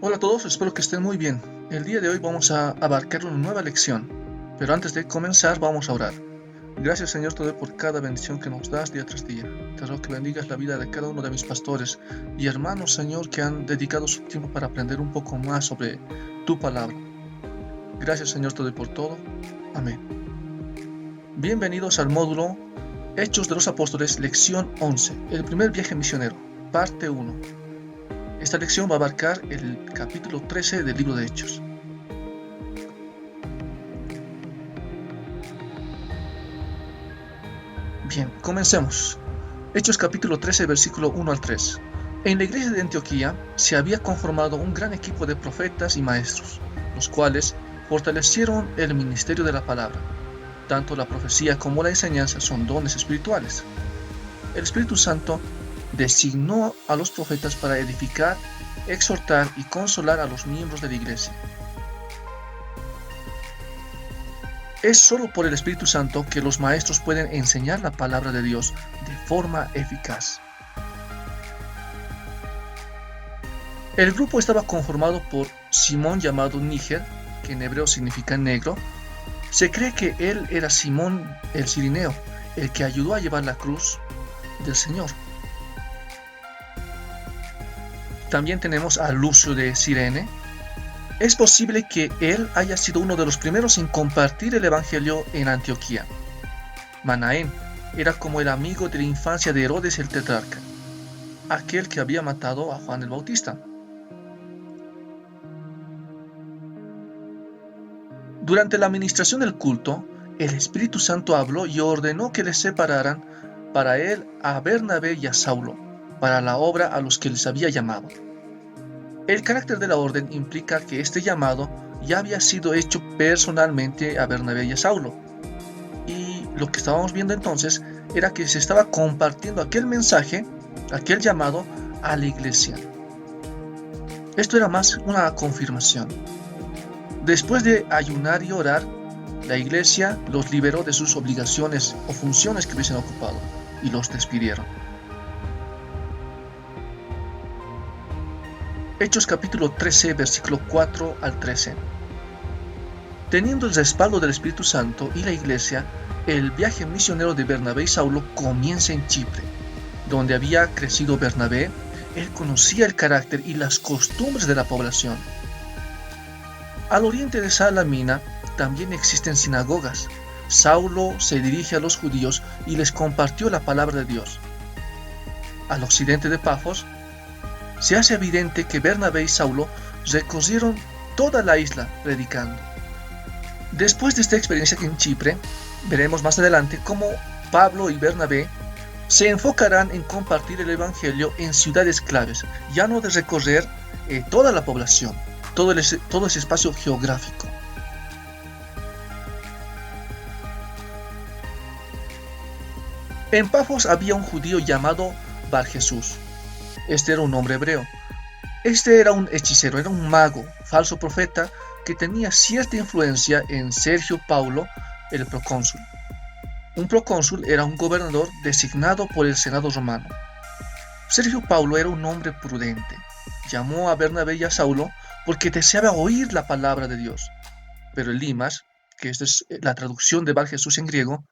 Hola a todos, espero que estén muy bien. El día de hoy vamos a abarcar una nueva lección, pero antes de comenzar vamos a orar. Gracias Señor te doy por cada bendición que nos das día tras día. Te ruego que bendigas la vida de cada uno de mis pastores y hermanos Señor que han dedicado su tiempo para aprender un poco más sobre tu palabra. Gracias Señor te doy por todo. Amén. Bienvenidos al módulo Hechos de los Apóstoles, lección 11, el primer viaje misionero, parte 1. Esta lección va a abarcar el capítulo 13 del libro de Hechos. Bien, comencemos. Hechos capítulo 13, versículo 1 al 3. En la iglesia de Antioquía se había conformado un gran equipo de profetas y maestros, los cuales fortalecieron el ministerio de la palabra. Tanto la profecía como la enseñanza son dones espirituales. El Espíritu Santo designó a los profetas para edificar, exhortar y consolar a los miembros de la iglesia. Es solo por el Espíritu Santo que los maestros pueden enseñar la palabra de Dios de forma eficaz. El grupo estaba conformado por Simón llamado Níger, que en hebreo significa negro. Se cree que él era Simón el Cirineo, el que ayudó a llevar la cruz del Señor. También tenemos a Lucio de Cirene. Es posible que él haya sido uno de los primeros en compartir el evangelio en Antioquía. Manaén era como el amigo de la infancia de Herodes el tetrarca, aquel que había matado a Juan el Bautista. Durante la administración del culto, el Espíritu Santo habló y ordenó que les separaran para él a Bernabé y a Saulo, para la obra a los que les había llamado. El carácter de la orden implica que este llamado ya había sido hecho personalmente a Bernabé y a Saulo. Y lo que estábamos viendo entonces era que se estaba compartiendo aquel mensaje, aquel llamado a la iglesia. Esto era más una confirmación. Después de ayunar y orar, la iglesia los liberó de sus obligaciones o funciones que hubiesen ocupado y los despidieron. Hechos capítulo 13, versículo 4 al 13. Teniendo el respaldo del Espíritu Santo y la iglesia, el viaje misionero de Bernabé y Saulo comienza en Chipre. Donde había crecido Bernabé, él conocía el carácter y las costumbres de la población. Al oriente de Salamina también existen sinagogas. Saulo se dirige a los judíos y les compartió la palabra de Dios. Al occidente de Pafos, se hace evidente que Bernabé y Saulo recorrieron toda la isla predicando. Después de esta experiencia en Chipre, veremos más adelante cómo Pablo y Bernabé se enfocarán en compartir el evangelio en ciudades claves, ya no de recorrer toda la población, todo ese espacio geográfico. En Pafos había un judío llamado Bar-Jesús. Este era un nombre hebreo. Este era un hechicero, era un mago, falso profeta, que tenía cierta influencia en Sergio Paulo, el procónsul. Un procónsul era un gobernador designado por el Senado romano. Sergio Paulo era un hombre prudente. Llamó a Bernabé y a Saulo porque deseaba oír la palabra de Dios. Pero Elimas, que esta es la traducción de Bar-Jesús en griego,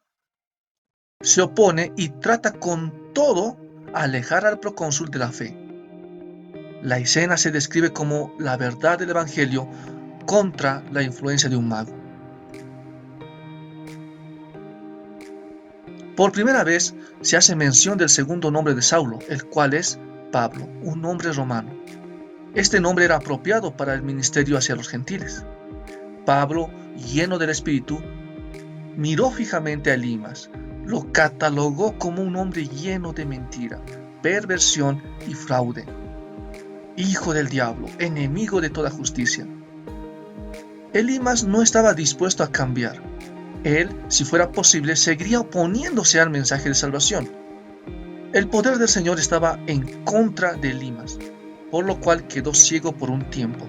se opone y trata con todo alejar al procónsul de la fe. La escena se describe como la verdad del evangelio contra la influencia de un mago. Por primera vez se hace mención del segundo nombre de Saulo, el cual es Pablo, un nombre romano. Este nombre era apropiado para el ministerio hacia los gentiles. Pablo, lleno del Espíritu, miró fijamente a Elimas, lo catalogó como un hombre lleno de mentira, perversión y fraude. Hijo del diablo, enemigo de toda justicia. Elimas no estaba dispuesto a cambiar. Él, si fuera posible, seguiría oponiéndose al mensaje de salvación. El poder del Señor estaba en contra de Elimas, por lo cual quedó ciego por un tiempo.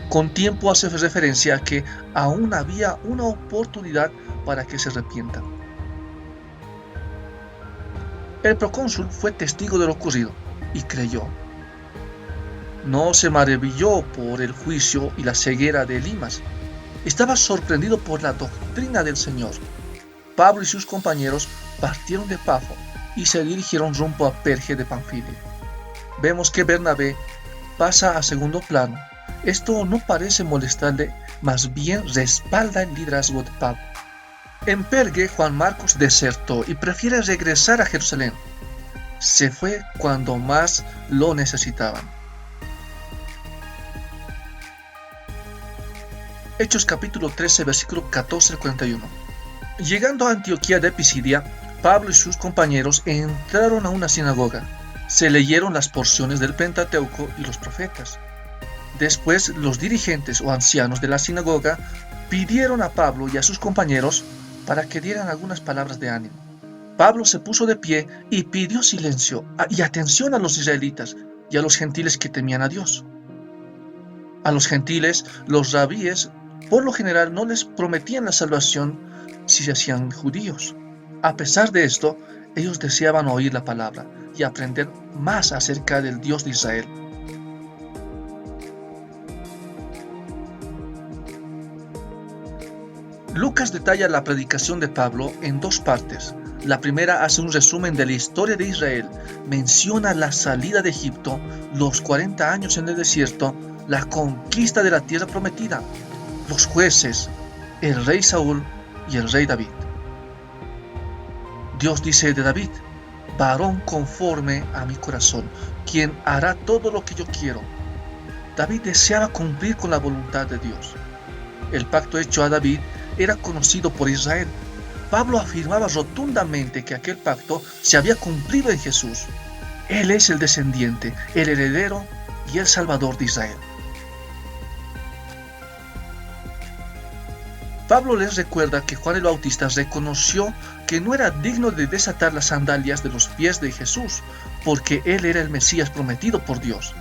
Con tiempo hace referencia a que aún había una oportunidad para que se arrepienta. El procónsul fue testigo de lo ocurrido y creyó. No se maravilló por el juicio y la ceguera de Elimas. Estaba sorprendido por la doctrina del Señor. Pablo y sus compañeros partieron de Pafo y se dirigieron rumbo a Perge de Panfilia. Vemos que Bernabé pasa a segundo plano. Esto no parece molestarle, más bien respalda el liderazgo de Pablo. En Perge, Juan Marcos desertó y prefiere regresar a Jerusalén. Se fue cuando más lo necesitaban. Hechos capítulo 13, versículo 14 al 41. Llegando a Antioquía de Pisidia, Pablo y sus compañeros entraron a una sinagoga. Se leyeron las porciones del Pentateuco y los profetas. Después, los dirigentes o ancianos de la sinagoga pidieron a Pablo y a sus compañeros para que dieran algunas palabras de ánimo. Pablo se puso de pie y pidió silencio y atención a los israelitas y a los gentiles que temían a Dios. A los gentiles, los rabíes, por lo general, no les prometían la salvación si se hacían judíos. A pesar de esto, ellos deseaban oír la palabra y aprender más acerca del Dios de Israel. Lucas detalla la predicación de Pablo en dos partes. La primera hace un resumen de la historia de Israel, menciona la salida de Egipto, los 40 años en el desierto, la conquista de la tierra prometida, los jueces, el rey Saúl y el rey David. Dios dice de David: varón conforme a mi corazón, quien hará todo lo que yo quiero. David deseaba cumplir con la voluntad de Dios. El pacto hecho a David era conocido por Israel. Pablo afirmaba rotundamente que aquel pacto se había cumplido en Jesús. Él es el descendiente, el heredero y el salvador de Israel. Pablo les recuerda que Juan el Bautista reconoció que no era digno de desatar las sandalias de los pies de Jesús, porque él era el Mesías prometido por Dios.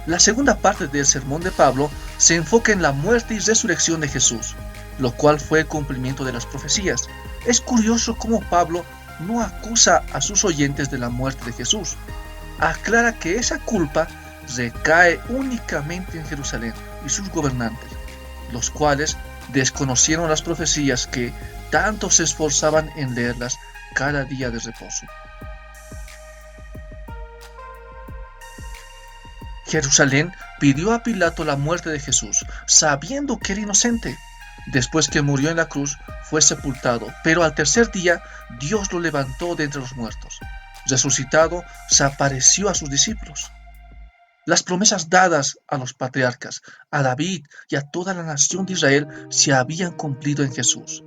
La segunda parte del sermón de Pablo se enfoca en la muerte y resurrección de Jesús, lo cual fue el cumplimiento de las profecías. Es curioso cómo Pablo no acusa a sus oyentes de la muerte de Jesús. Aclara que esa culpa recae únicamente en Jerusalén y sus gobernantes, los cuales desconocieron las profecías que tanto se esforzaban en leerlas cada día de reposo. Jerusalén pidió a Pilato la muerte de Jesús, sabiendo que era inocente. Después que murió en la cruz, fue sepultado, pero al tercer día Dios lo levantó de entre los muertos. Resucitado, se apareció a sus discípulos. Las promesas dadas a los patriarcas, a David y a toda la nación de Israel se habían cumplido en Jesús.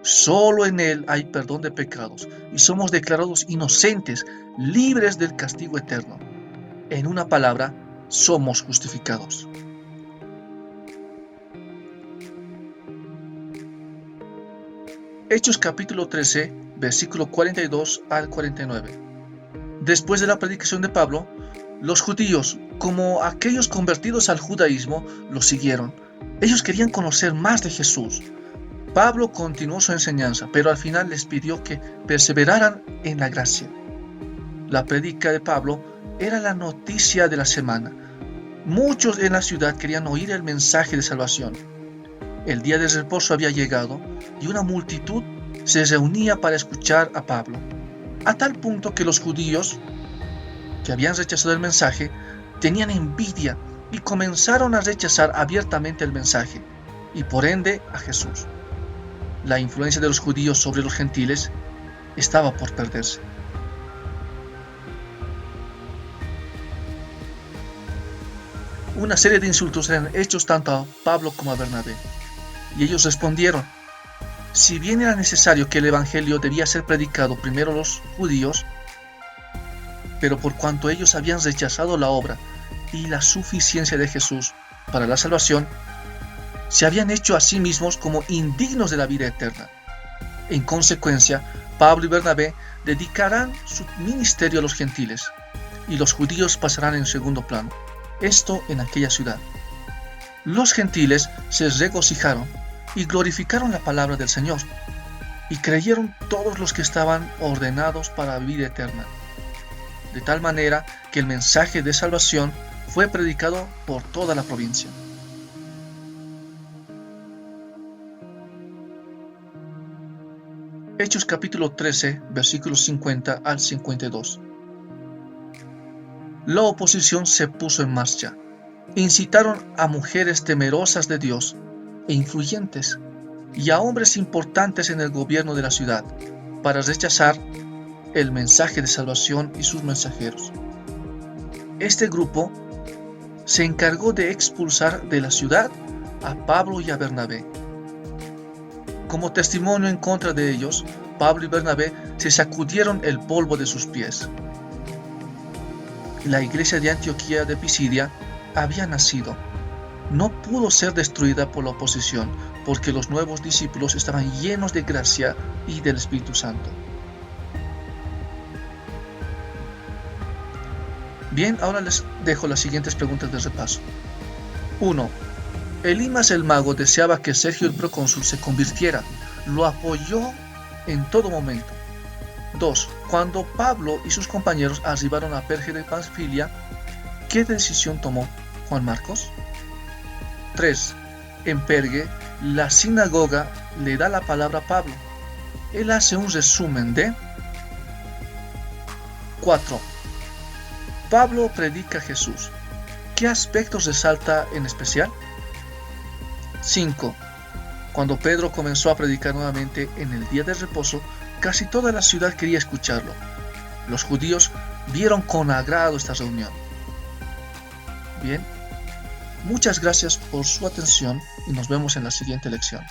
Solo en Él hay perdón de pecados y somos declarados inocentes, libres del castigo eterno. En una palabra, somos justificados. Hechos capítulo 13, versículo 42 al 49. Después de la predicación de Pablo, los judíos, como aquellos convertidos al judaísmo, lo siguieron. Ellos querían conocer más de Jesús. Pablo continuó su enseñanza, pero al final les pidió que perseveraran en la gracia. La prédica de Pablo era la noticia de la semana. Muchos en la ciudad querían oír el mensaje de salvación. El día de reposo había llegado y una multitud se reunía para escuchar a Pablo, a tal punto que los judíos que habían rechazado el mensaje tenían envidia y comenzaron a rechazar abiertamente el mensaje y por ende a Jesús. La influencia de los judíos sobre los gentiles estaba por perderse. Una serie de insultos eran hechos tanto a Pablo como a Bernabé, y ellos respondieron: si bien era necesario que el evangelio debía ser predicado primero a los judíos, pero por cuanto ellos habían rechazado la obra y la suficiencia de Jesús para la salvación, se habían hecho a sí mismos como indignos de la vida eterna. En consecuencia, Pablo y Bernabé dedicarán su ministerio a los gentiles, y los judíos pasarán en segundo plano, esto en aquella ciudad. Los gentiles se regocijaron y glorificaron la palabra del Señor, y creyeron todos los que estaban ordenados para vida eterna, de tal manera que el mensaje de salvación fue predicado por toda la provincia. Hechos capítulo 13, versículos 50 al 52. La oposición se puso en marcha. Incitaron a mujeres temerosas de Dios e influyentes y a hombres importantes en el gobierno de la ciudad para rechazar el mensaje de salvación y sus mensajeros. Este grupo se encargó de expulsar de la ciudad a Pablo y a Bernabé. Como testimonio en contra de ellos, Pablo y Bernabé se sacudieron el polvo de sus pies. La iglesia de Antioquía de Pisidia había nacido. No pudo ser destruida por la oposición, porque los nuevos discípulos estaban llenos de gracia y del Espíritu Santo. Bien, ahora les dejo las siguientes preguntas de repaso. 1. Elimas el mago deseaba que Sergio el procónsul se convirtiera. Lo apoyó en todo momento. 2. Cuando Pablo y sus compañeros arribaron a Perge de Panfilia, ¿qué decisión tomó Juan Marcos? 3. En Perge, la sinagoga le da la palabra a Pablo. Él hace un resumen de 4. Pablo predica a Jesús. ¿Qué aspectos resalta en especial? 5. Cuando Pedro comenzó a predicar nuevamente en el día de reposo, casi toda la ciudad quería escucharlo. Los judíos vieron con agrado esta reunión. Bien, muchas gracias por su atención y nos vemos en la siguiente lección.